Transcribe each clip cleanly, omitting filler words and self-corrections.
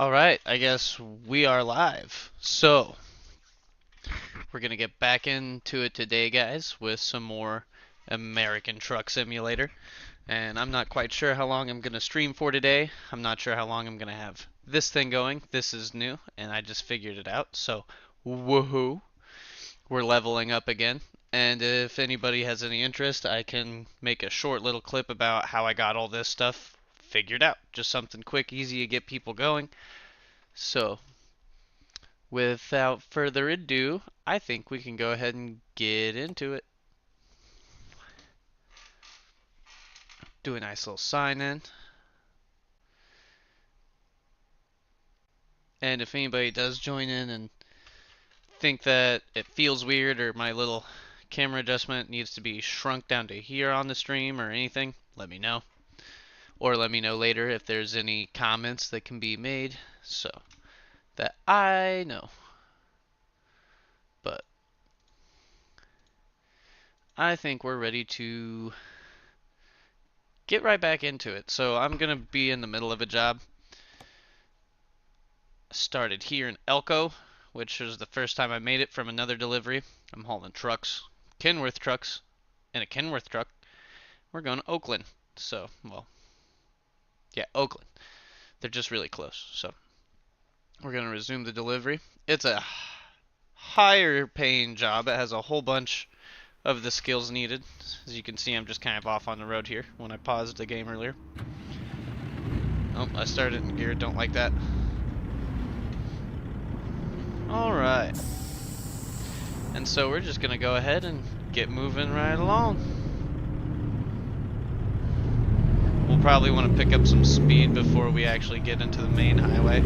Alright, I guess we are live. So, we're gonna get back into it today, guys, with some more American Truck Simulator. And I'm not quite sure how long I'm gonna stream for today. I'm not sure how long I'm gonna have this thing going. This is new, and I just figured it out. So, woohoo! We're leveling up again. And if anybody has any interest, I can make a short little clip about how I got all this stuff figured out. Just something quick, easy to get people going. So, without further ado, I think we can go ahead and get into it. Do a nice little sign in. And if anybody does join in and think that it feels weird or my little camera adjustment needs to be shrunk down to here on the stream or anything, let me know. Or let me know later if there's any comments that can be made so that I know. But I think we're ready to get right back into it. So I'm going to be in the middle of a job. Started here in Elko, which was the first time I made it from another delivery. I'm hauling trucks, Kenworth trucks, and a Kenworth truck. We're going to Oakland. So, well, yeah, Oakland. They're just really close. So, we're going to resume the delivery. It's a higher paying job. It has a whole bunch of the skills needed. As you can see, I'm just kind of off on the road here when I paused the game earlier. Oh, I started in gear. Don't like that. Alright. And so we're just going to go ahead and get moving right along. We'll probably want to pick up some speed before we actually get into the main highway.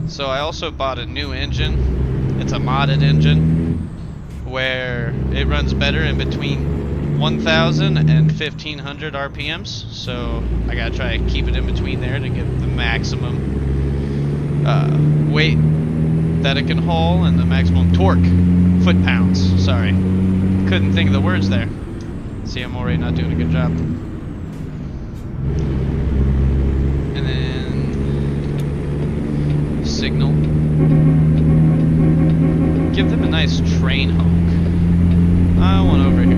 So I also bought a new engine. It's a modded engine where it runs better in between 1,000 and 1,500 RPMs. So I got to try and keep it in between there to get the maximum weight that it can haul and the maximum torque, foot-pounds, sorry. Couldn't think of the words there. See, I'm already not doing a good job. And then signal. Give them a nice train honk. I want over here.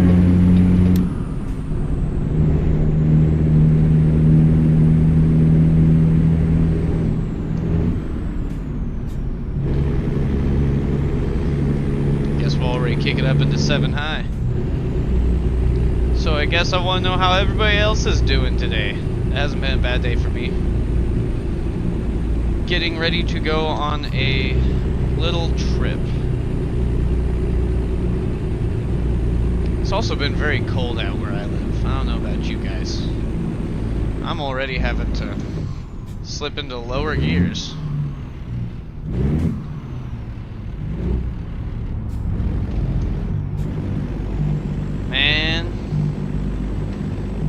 Kick it up into 7 high. So I guess I want to know how everybody else is doing today. It hasn't been a bad day for me. Getting ready to go on a little trip. It's also been very cold out where I live. I don't know about you guys. I'm already having to slip into lower gears.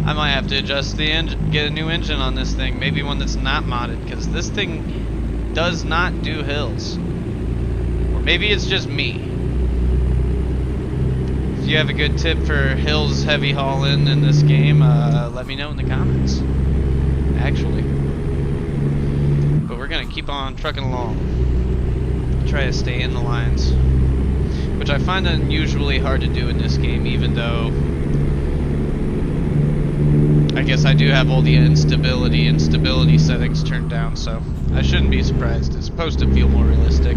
I might have to adjust the engine, get a new engine on this thing, maybe one that's not modded, because this thing does not do hills. Or maybe it's just me. If you have a good tip for hills heavy hauling in this game, let me know in the comments, actually. But we're going to keep on trucking along. Try to stay in the lines. Which I find unusually hard to do in this game, even though I guess I do have all the instability and stability settings turned down, so I shouldn't be surprised. It's supposed to feel more realistic.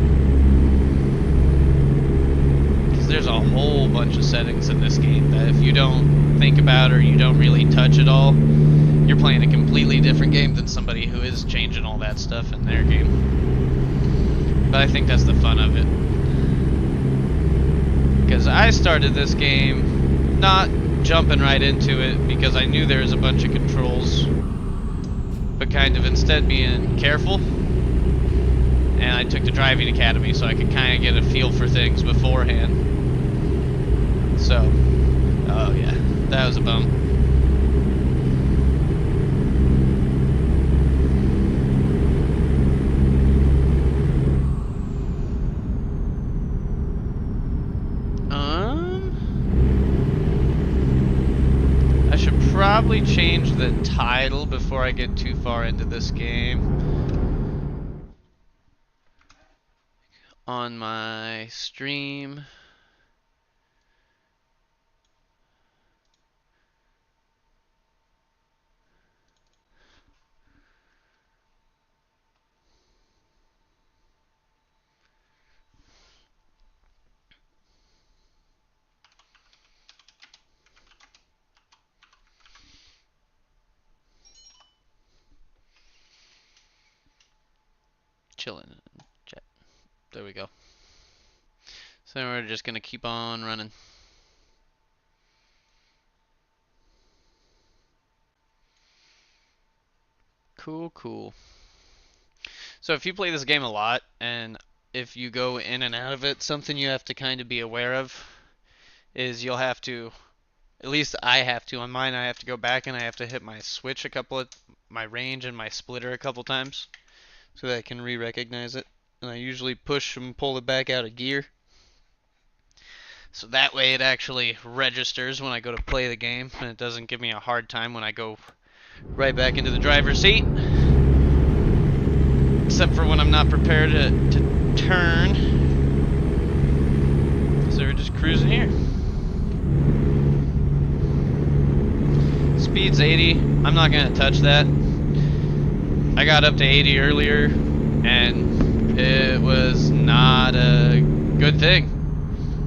Because there's a whole bunch of settings in this game that if you don't think about or you don't really touch at all, you're playing a completely different game than somebody who is changing all that stuff in their game. But I think that's the fun of it. Because I started this game not jumping right into it because I knew there was a bunch of controls, but kind of instead being careful. And I took the driving academy so I could kind of get a feel for things beforehand. So, oh yeah, that was a bum. Probably change the title before I get too far into this game. on my stream. Chilling. Chat. There we go. So we're just gonna keep on running. Cool, cool. So if you play this game a lot, and if you go in and out of it, something you have to kind of be aware of is you'll have to, at least I have to, on mine I have to go back and I have to hit my switch a couple of, my range and my splitter a couple times so that I can re-recognize it. And I usually push and pull it back out of gear. So that way it actually registers when I go to play the game and it doesn't give me a hard time when I go right back into the driver's seat. Except for when I'm not prepared to turn. So we're just cruising here. Speed's 80. I'm not going to touch that. I got up to 80 earlier and it was not a good thing.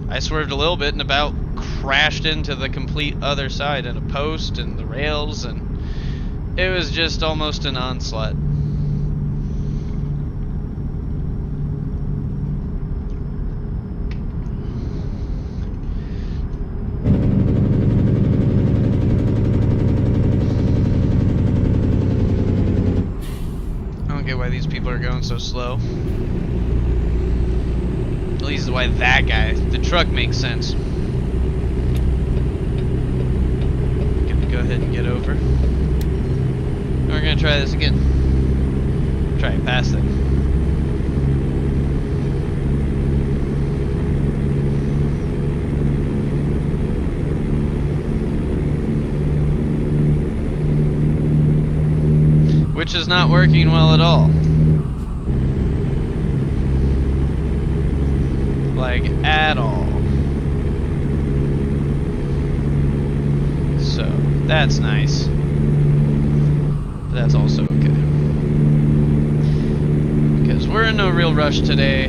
I swerved a little bit and about crashed into the complete other side and a post and the rails, and it was just almost an onslaught. I don't get why these people are going so slow. At least why that guy. The truck makes sense. Gonna go ahead and get over. And we're gonna try this again. Try it past it. Which is not working well at all. Like, at all. So, that's nice. But that's also okay. Because we're in no real rush today.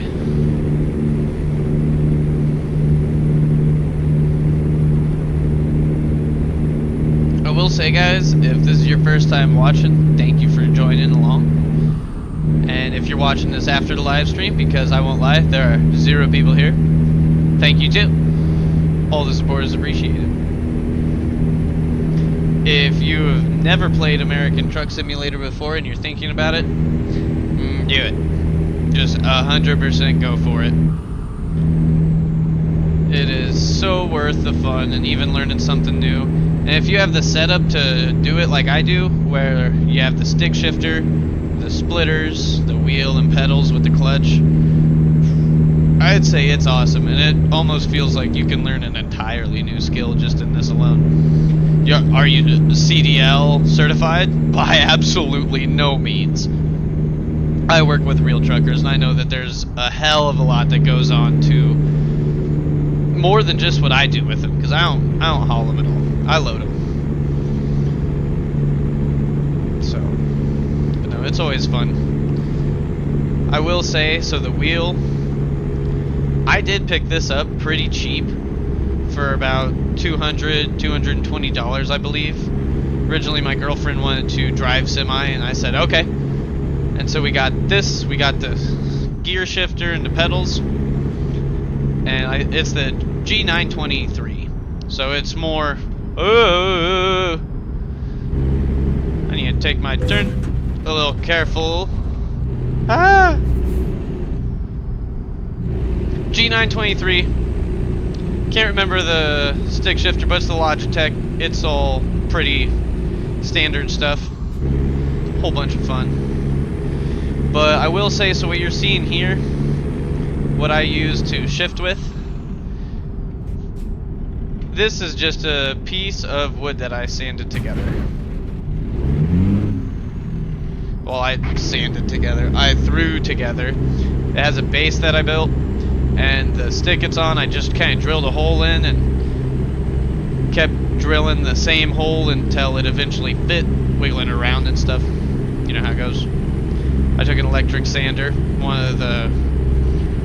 I will say, guys, if this is your first time watching, thank you for joining along. And if you're watching this after the live stream, because I won't lie, there are 0 people here, thank you too. All the support is appreciated. If you have never played American Truck Simulator before and you're thinking about it, do it. Just 100% go for it. It is so worth the fun and even learning something new. And if you have the setup to do it like I do, where you have the stick shifter, the splitters, the wheel and pedals with the clutch, I'd say it's awesome, and it almost feels like you can learn an entirely new skill just in this alone. Are you CDL certified? By absolutely no means. I work with real truckers, and I know that there's a hell of a lot that goes on to more than just what I do with them, because I don't haul them at all. I load them. So, but no, it's always fun. I will say, so the wheel, I did pick this up pretty cheap for about $220, I believe. Originally my girlfriend wanted to drive semi and I said okay. And so we got this, we got the gear shifter and the pedals. And it's the G923. So it's more, I need to take my turn. A little careful. Ah! G923. Can't remember the stick shifter, but it's the Logitech. It's all pretty standard stuff. Whole bunch of fun. But I will say, so what you're seeing here, what I use to shift with, this is just a piece of wood that I sanded together. Well, I sanded together. I threw together. It has a base that I built, and the stick it's on, I just kind of drilled a hole in and kept drilling the same hole until it eventually fit, wiggling around and stuff. You know how it goes. I took an electric sander, one of the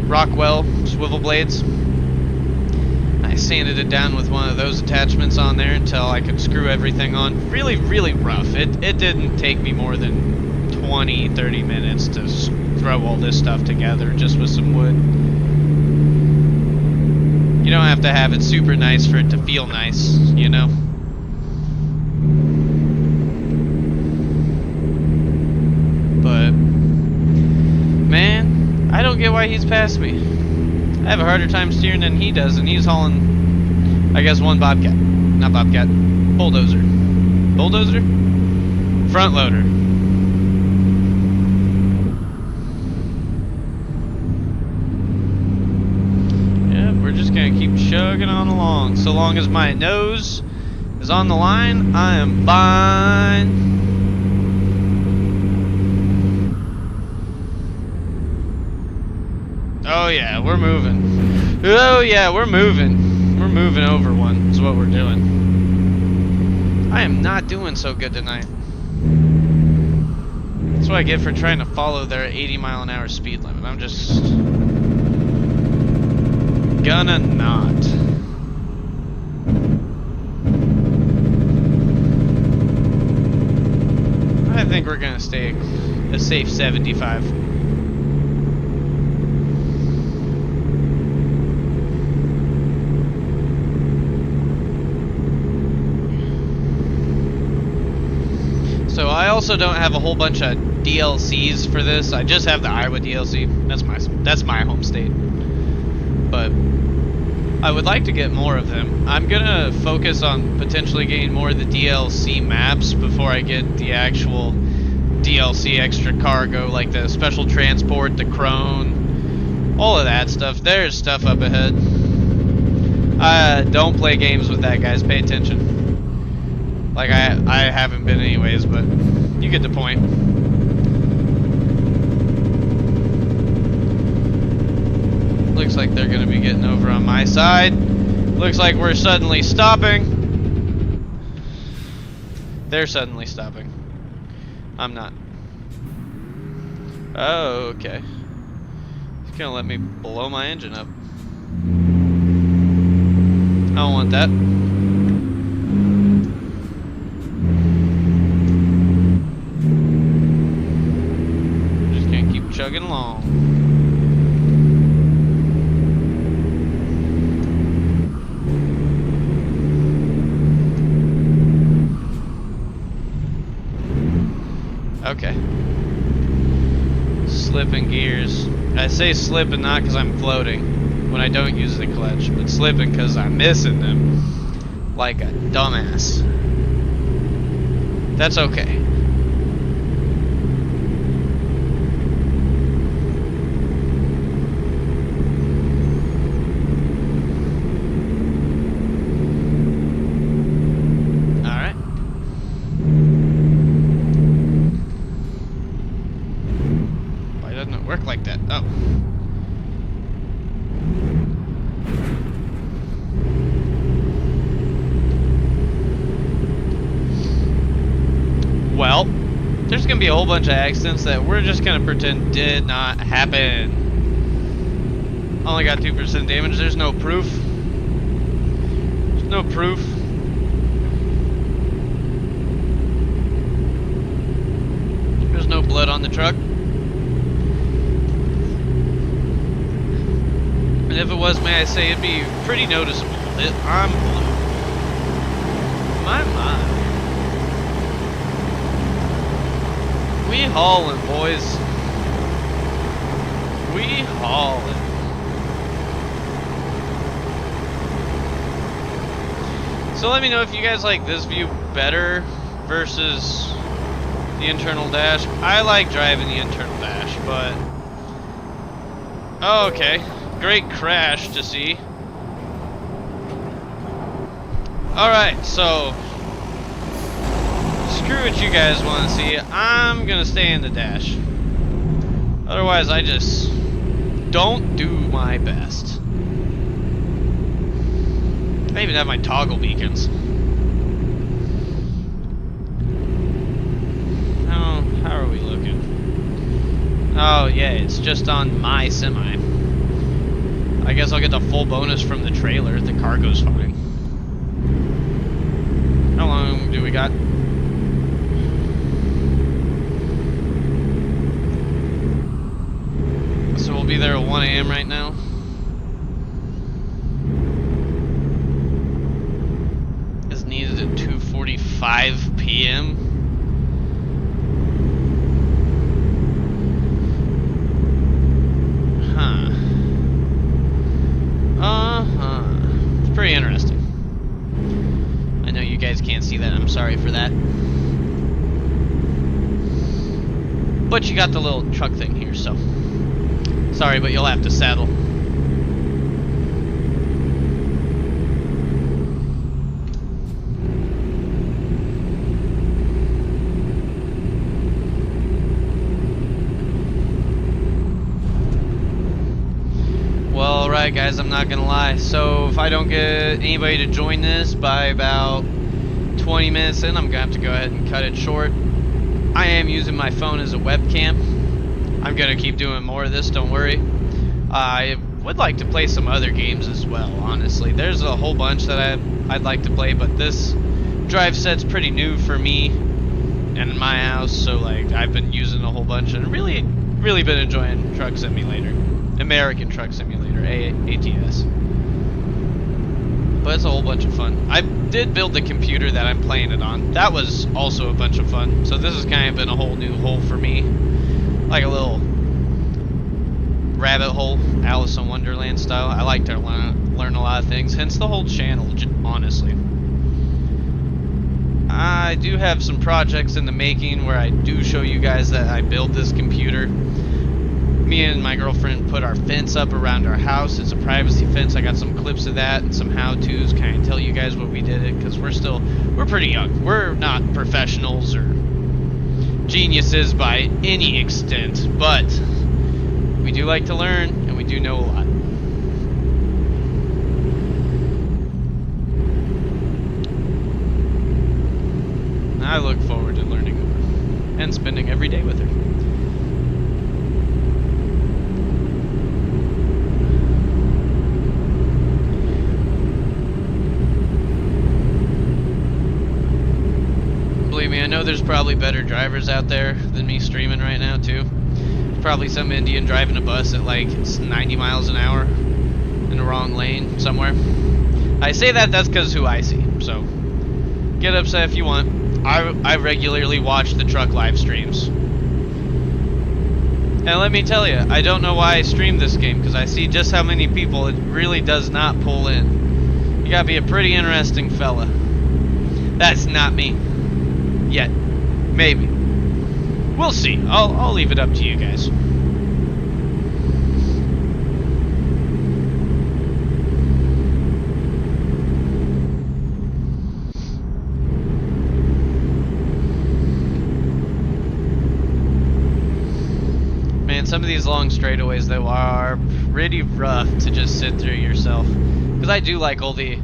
LUWL swivel blades. I sanded it down with one of those attachments on there until I could screw everything on. Really, really rough. It didn't take me more than 20-30 minutes to throw all this stuff together just with some wood. You don't have to have it super nice for it to feel nice, you know? But, man, I don't get why he's past me. I have a harder time steering than he does, and he's hauling, I guess, one Bobcat. Not Bobcat. Bulldozer. Bulldozer? Front loader. Yeah, we're just gonna keep chugging on along. So long as my nose is on the line, I am fine. Oh yeah, we're moving. Oh yeah, we're moving. We're moving over one is what we're doing. I am not doing so good tonight. That's what I get for trying to follow their 80-mile-an-hour speed limit. I'm just gonna not. I think we're gonna stay a safe 75. So I also don't have a whole bunch of DLCs for this. I just have the Iowa DLC. That's my home state. But I would like to get more of them. I'm gonna focus on potentially getting more of the DLC maps before I get the actual DLC extra cargo, like the special transport, the crone, all of that stuff. There's stuff up ahead. Don't play games with that, guys. Pay attention. Like, I haven't been anyways, but you get the point. Looks like they're going to be getting over on my side. Looks like we're suddenly stopping. They're suddenly stopping. I'm not. Oh, okay. He's going to let me blow my engine up. I don't want that. Chugging along. Okay. Slipping gears. I say slipping not because I'm floating when I don't use the clutch, but slipping because I'm missing them like a dumbass. That's okay. Work like that. Oh. Well, there's gonna be a whole bunch of accidents that we're just gonna pretend did not happen. Only got 2% damage. There's no proof. There's no proof. There's no blood on the truck. And if it was, may I say, it'd be pretty noticeable. I'm blue. My. We haulin', boys. We haulin'. So let me know if you guys like this view better versus the internal dash. I like driving the internal dash, but... Oh, okay. Great crash to see. Alright, so... Screw what you guys want to see. I'm gonna stay in the dash. Otherwise, I just don't do my best. I even have my toggle beacons. How are we looking? Oh yeah, it's just on my semi. I guess I'll get the full bonus from the trailer. The cargo's fine. How long do we got? So we'll be there at 1 a.m. right now. Is needed at 2:45 p.m. It's pretty interesting. I know you guys can't see that. I'm sorry for that. But you got the little truck thing here, so sorry, but you'll have to saddle. Well, alright guys, I'm not gonna lie. So if I don't get anybody to join this by about 20 minutes in, I'm gonna have to go ahead and cut it short. I am using my phone as a webcam. I'm gonna keep doing more of this, don't worry. I would like to play some other games as well, honestly. There's a whole bunch that I'd like to play, but this drive set's pretty new for me and in my house, so like I've been using a whole bunch and really been enjoying Truck Simulator. American Truck Simulator, ATS. But it's a whole bunch of fun. I did build the computer that I'm playing it on. That was also a bunch of fun. So this has kind of been a whole new hole for me. Like a little rabbit hole, Alice in Wonderland style. I like to learn a lot of things, hence the whole channel, honestly. I do have some projects in the making where I do show you guys that I build this computer. Me and my girlfriend put our fence up around our house. It's a privacy fence. I got some clips of that and some how-tos, kind of tell you guys what we did it, because we're pretty young. We're not professionals or geniuses by any extent, but we do like to learn and we do know a lot. I look forward to learning her and spending every day with her. Believe me, I know there's probably better drivers out there than me streaming right now too. There's probably some Indian driving a bus at like 90 miles an hour in the wrong lane somewhere. I say that's because who I see, so get upset if you want. I regularly watch the truck live streams. And let me tell you, I don't know why I stream this game, because I see just how many people it really does not pull in. You gotta be a pretty interesting fella. That's not me. Yet. Maybe. We'll see. I'll leave it up to you guys. Man, some of these long straightaways though are pretty rough to just sit through yourself. Because I do like all the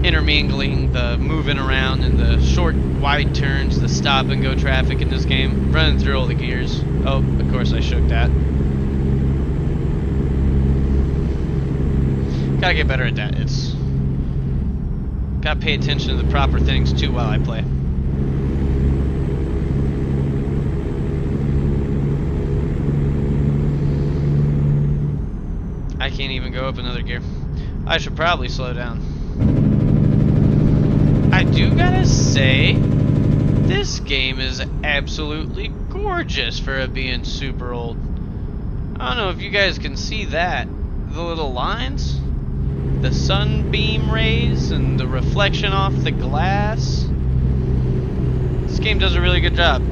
intermingling, the moving around, and the short, wide turns, the stop and go traffic in this game. Running through all the gears. Oh, of course I shook that. Gotta get better at that. It's gotta pay attention to the proper things too while I play. I can't even go up another gear. I should probably slow down. I do gotta say, this game is absolutely gorgeous for it being super old. I don't know if you guys can see that. The little lines, the sunbeam rays, and the reflection off the glass. This game does a really good job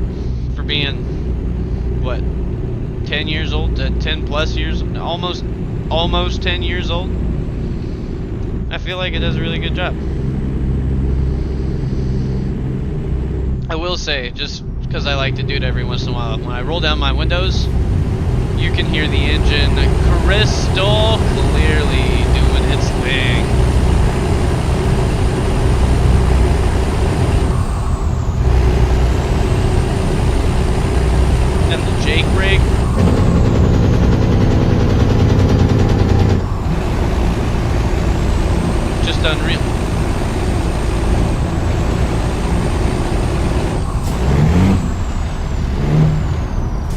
for being, what, 10 years old, 10 plus years, almost 10 years old. I feel like it does a really good job. I will say, just because I like to do it every once in a while, when I roll down my windows, You can hear the engine crystal clearly doing its thing. And the Jake rig. Just unreal.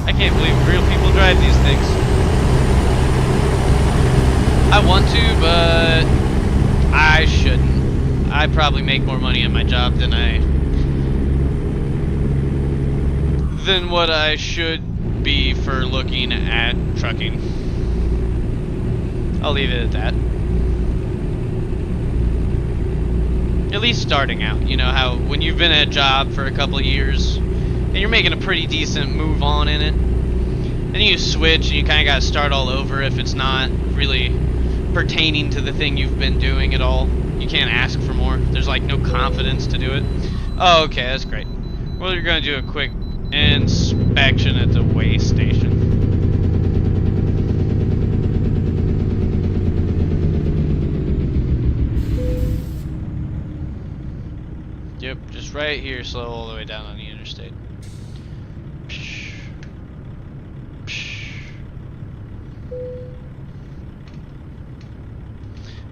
I can't believe real people drive these things. I want to, but I shouldn't. I probably make more money at my job than what I should be for looking at trucking. I'll leave it at that. At least starting out. You know how when you've been at a job for a couple of years and you're making a pretty decent move on in it, then you switch and you kind of got to start all over if it's not really pertaining to the thing you've been doing at all. You can't ask for more. There's like no confidence to do it. Oh, okay, that's great. Well, you're going to do a quick inspection at the weigh station. Yep, just right here, slow all the way down on the interstate.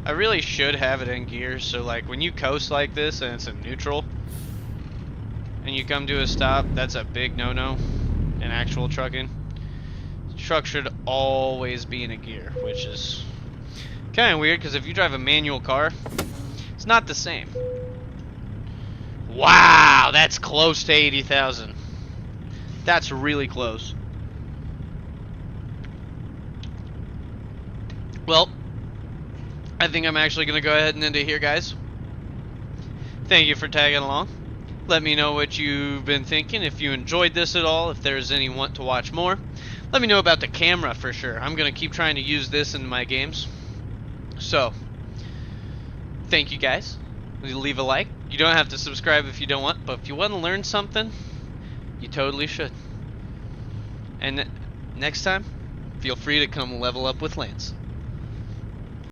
I really should have it in gear, so like when you coast like this and it's in neutral and you come to a stop, that's a big no-no in actual trucking. The truck should always be in a gear, which is kind of weird because if you drive a manual car, it's not the same. Wow, that's close to 80,000. That's really close. Well, I think I'm actually going to go ahead and end it here, guys. Thank you for tagging along. Let me know what you've been thinking, if you enjoyed this at all, if there's any want to watch more. Let me know about the camera for sure. I'm going to keep trying to use this in my games. So, thank you guys. Leave a like. You don't have to subscribe if you don't want, but if you want to learn something, you totally should. And next time, feel free to come level up with Lance.